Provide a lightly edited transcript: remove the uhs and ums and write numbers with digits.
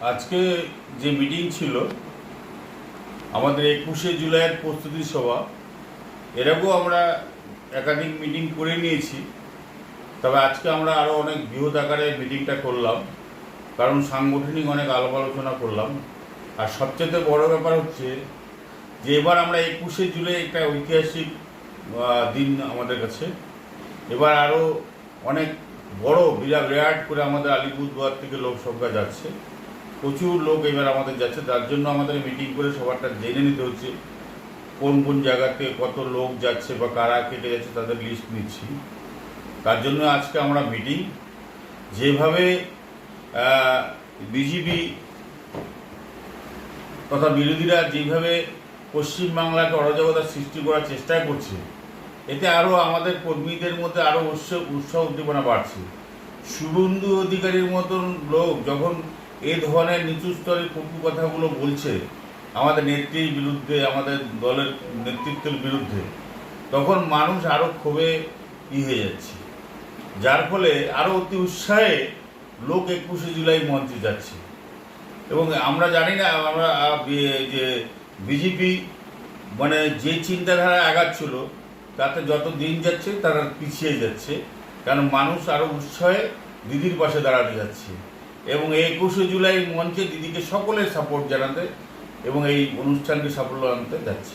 আজকে যে মিটিং ছিল আমাদের 21শে জুলাইয়ের প্রস্তুতি সভা, এরকম আমরা একাধিক মিটিং করে নিয়েছি। তবে আজকে আমরা আরও অনেক বৃহৎ আকারে মিটিংটা করলাম, কারণ সাংগঠনিক অনেক আলাপ আলোচনা করলাম। আর সবচেয়ে বড় ব্যাপার হচ্ছে যে এবার আমরা 21শে জুলাই একটা ঐতিহাসিক দিন আমাদের কাছে। এবার আরও অনেক বড় বিরাট করে আমাদের আলিপুরদুয়ার থেকে লোক সংখ্যা যাচ্ছে, প্রচুর লোক এবার আমাদের যাচ্ছে। তার জন্য আমাদের মিটিং করে সবারটা জেনে নিতে হচ্ছে কোন কোন জায়গাতে কত লোক যাচ্ছে বা কারা কেটে যাচ্ছে, তাদের লিস্ট নিচ্ছি। তার জন্য আজকে আমরা মিটিং, যেভাবে বিজেপি তথা বিরোধীরা যেভাবে পশ্চিমবাংলাকে অরাজকতা সৃষ্টি করার চেষ্টা করছে, এতে আরও আমাদের কর্মীদের মধ্যে আরও উৎসাহ উদ্দীপনা বাড়ছে। শুভেন্দু অধিকারীর মতন লোক যখন এ ধরনের নিচু স্তরের কটু কথাগুলো বলছে আমাদের নেত্রীর বিরুদ্ধে, আমাদের দলের নেতৃত্বের বিরুদ্ধে, তখন মানুষ আরও ক্ষোভে হয়ে যাচ্ছে, যার ফলে আরও অতি উৎসাহে লোক 21শে জুলাই মঞ্চে যাচ্ছে। এবং আমরা জানি না, আমরা যে বিজেপি মানে যে চিন্তাধারা আগাচ্ছিল তাতে যত দিন যাচ্ছে তারা পিছিয়ে যাচ্ছে, কারণ মানুষ আরও উৎসাহে দিদির পাশে দাঁড়াতে যাচ্ছে। এবং এই 21শে জুলাই মঞ্চে দিদিকে সকলের সাপোর্ট জানাতে এবং এই অনুষ্ঠানকে সাফল্য আনতে যাচ্ছে।